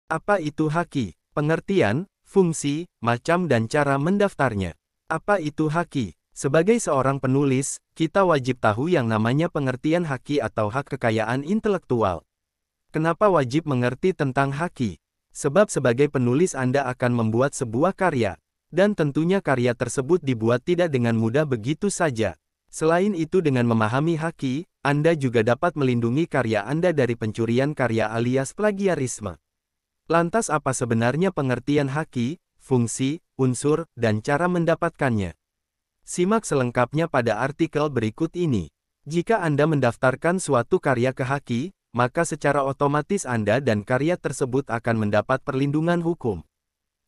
Apa itu haki? Pengertian, fungsi, macam dan cara mendaftarnya. Apa itu haki? Sebagai seorang penulis, kita wajib tahu yang namanya pengertian haki atau hak kekayaan intelektual. Kenapa wajib mengerti tentang haki? Sebab sebagai penulis Anda akan membuat sebuah karya. Dan tentunya karya tersebut dibuat tidak dengan mudah begitu saja. Selain itu dengan memahami haki, Anda juga dapat melindungi karya Anda dari pencurian karya alias plagiarisme. Lantas apa sebenarnya pengertian haki, fungsi, unsur, dan cara mendapatkannya? Simak selengkapnya pada artikel berikut ini. Jika Anda mendaftarkan suatu karya ke haki, maka secara otomatis Anda dan karya tersebut akan mendapat perlindungan hukum.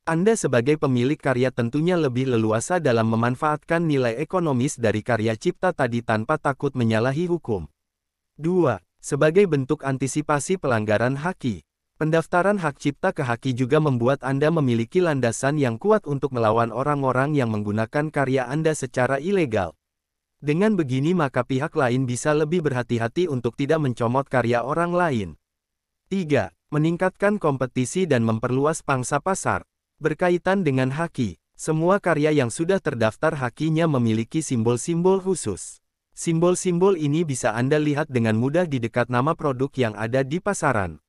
Anda sebagai pemilik karya tentunya lebih leluasa dalam memanfaatkan nilai ekonomis dari karya cipta tadi tanpa takut menyalahi hukum. 2. Sebagai bentuk antisipasi pelanggaran haki. Pendaftaran hak cipta ke haki juga membuat Anda memiliki landasan yang kuat untuk melawan orang-orang yang menggunakan karya Anda secara ilegal. Dengan begini maka pihak lain bisa lebih berhati-hati untuk tidak mencomot karya orang lain. 3. Meningkatkan kompetisi dan memperluas pangsa pasar. Berkaitan dengan haki, semua karya yang sudah terdaftar hakinya memiliki simbol-simbol khusus. Simbol-simbol ini bisa Anda lihat dengan mudah di dekat nama produk yang ada di pasaran.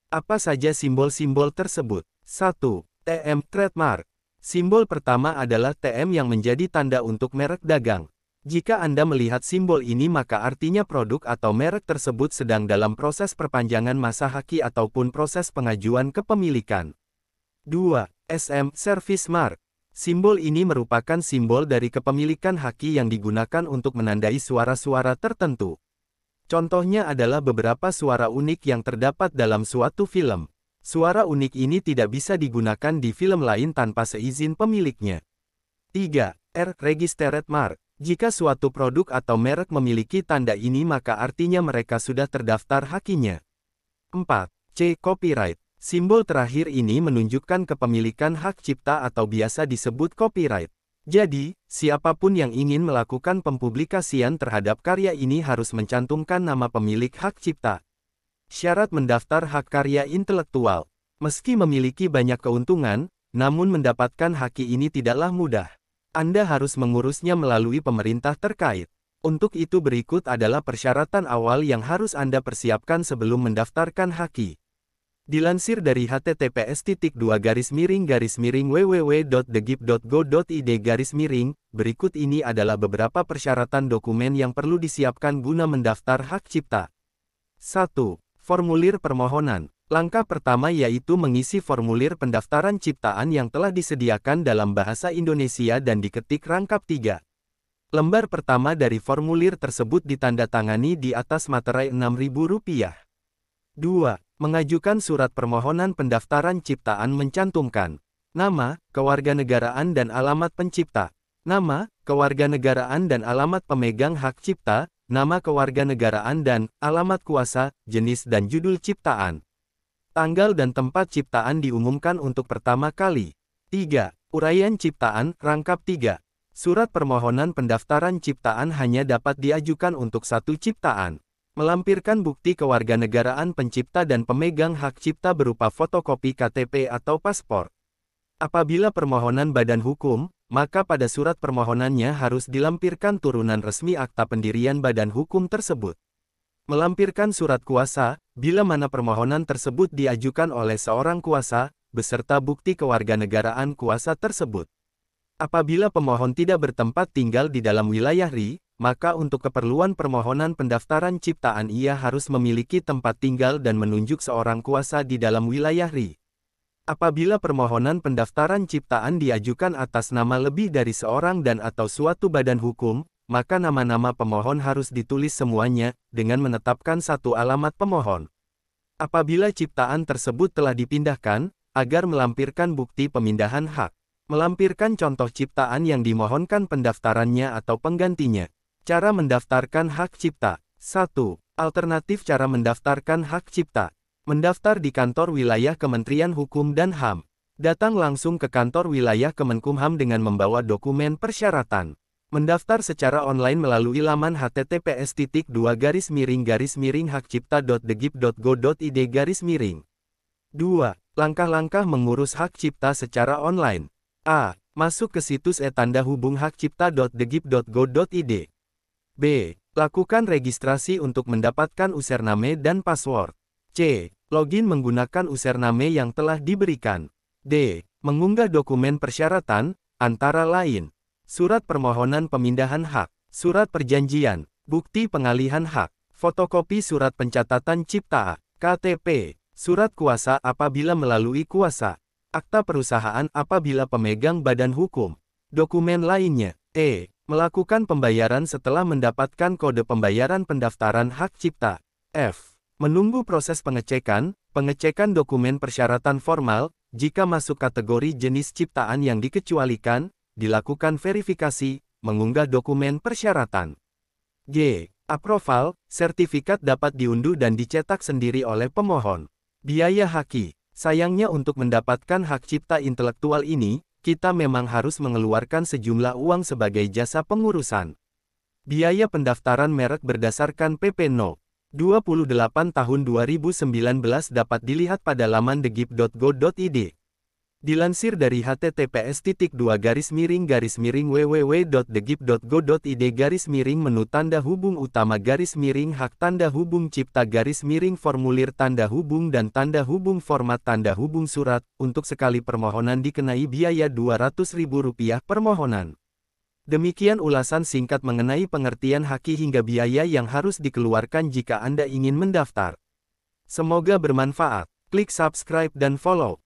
Apa saja simbol-simbol tersebut? 1. TM Trademark. Simbol pertama adalah TM yang menjadi tanda untuk merek dagang. Jika Anda melihat simbol ini maka artinya produk atau merek tersebut sedang dalam proses perpanjangan masa haki ataupun proses pengajuan kepemilikan. 2. SM Service Mark. Simbol ini merupakan simbol dari kepemilikan haki yang digunakan untuk menandai suara-suara tertentu. Contohnya adalah beberapa suara unik yang terdapat dalam suatu film. Suara unik ini tidak bisa digunakan di film lain tanpa seizin pemiliknya. 3. R Registered Mark. Jika suatu produk atau merek memiliki tanda ini maka artinya mereka sudah terdaftar hakinya. 4. C Copyright. Simbol terakhir ini menunjukkan kepemilikan hak cipta atau biasa disebut copyright. Jadi, siapapun yang ingin melakukan pempublikasian terhadap karya ini harus mencantumkan nama pemilik hak cipta. Syarat mendaftar hak karya intelektual. Meski memiliki banyak keuntungan, namun mendapatkan haki ini tidaklah mudah. Anda harus mengurusnya melalui pemerintah terkait. Untuk itu berikut adalah persyaratan awal yang harus Anda persiapkan sebelum mendaftarkan haki. Dilansir dari https://www.thegip.go.id, berikut ini adalah beberapa persyaratan dokumen yang perlu disiapkan guna mendaftar hak cipta. 1. Formulir permohonan. Langkah pertama yaitu mengisi formulir pendaftaran ciptaan yang telah disediakan dalam bahasa Indonesia dan diketik rangkap 3. Lembar pertama dari formulir tersebut ditandatangani di atas materai Rp6.000. 2. Mengajukan surat permohonan pendaftaran ciptaan mencantumkan nama, kewarganegaraan dan alamat pencipta, nama, kewarganegaraan dan alamat pemegang hak cipta, nama kewarganegaraan dan alamat kuasa, jenis dan judul ciptaan. Tanggal dan tempat ciptaan diumumkan untuk pertama kali. 3. Uraian ciptaan, rangkap 3. Surat permohonan pendaftaran ciptaan hanya dapat diajukan untuk satu ciptaan. Melampirkan bukti kewarganegaraan pencipta dan pemegang hak cipta berupa fotokopi KTP atau paspor. Apabila permohonan badan hukum, maka pada surat permohonannya harus dilampirkan turunan resmi akta pendirian badan hukum tersebut. Melampirkan surat kuasa, bila mana permohonan tersebut diajukan oleh seorang kuasa, beserta bukti kewarganegaraan kuasa tersebut. Apabila pemohon tidak bertempat tinggal di dalam wilayah RI, maka untuk keperluan permohonan pendaftaran ciptaan ia harus memiliki tempat tinggal dan menunjuk seorang kuasa di dalam wilayah RI. Apabila permohonan pendaftaran ciptaan diajukan atas nama lebih dari seorang dan atau suatu badan hukum, maka nama-nama pemohon harus ditulis semuanya, dengan menetapkan satu alamat pemohon. Apabila ciptaan tersebut telah dipindahkan, agar melampirkan bukti pemindahan hak. Melampirkan contoh ciptaan yang dimohonkan pendaftarannya atau penggantinya. Cara mendaftarkan hak cipta. 1. Alternatif cara mendaftarkan hak cipta. Mendaftar di kantor wilayah Kementerian Hukum dan HAM. Datang langsung ke kantor wilayah Kemenkumham dengan membawa dokumen persyaratan. Mendaftar secara online melalui laman https://hakcipta.thegip.go.id. 2. Langkah-langkah mengurus hak cipta secara online. A. Masuk ke situs e-hakcipta.degip.go.id. B. Lakukan registrasi untuk mendapatkan username dan password. C. Login menggunakan username yang telah diberikan. D. Mengunggah dokumen persyaratan, antara lain surat permohonan pemindahan hak, surat perjanjian, bukti pengalihan hak, fotokopi surat pencatatan cipta, KTP, surat kuasa apabila melalui kuasa, akta perusahaan apabila pemegang badan hukum, dokumen lainnya. E. Melakukan pembayaran setelah mendapatkan kode pembayaran pendaftaran hak cipta. F. Menunggu proses pengecekan dokumen persyaratan formal, jika masuk kategori jenis ciptaan yang dikecualikan, dilakukan verifikasi, mengunggah dokumen persyaratan. G. Approval, sertifikat dapat diunduh dan dicetak sendiri oleh pemohon. Biaya haki. Sayangnya untuk mendapatkan hak cipta intelektual ini, kita memang harus mengeluarkan sejumlah uang sebagai jasa pengurusan. Biaya pendaftaran merek berdasarkan PP No. 28 tahun 2019 dapat dilihat pada laman degip.go.id. Dilansir dari https://www.degip.go.id/menu tanda hubung utama hak tanda hubung cipta formulir tanda hubung dan tanda hubung format tanda hubung surat, untuk sekali permohonan dikenai biaya Rp200.000 permohonan. Demikian ulasan singkat mengenai pengertian haki hingga biaya yang harus dikeluarkan jika Anda ingin mendaftar. Semoga bermanfaat. Klik subscribe dan follow.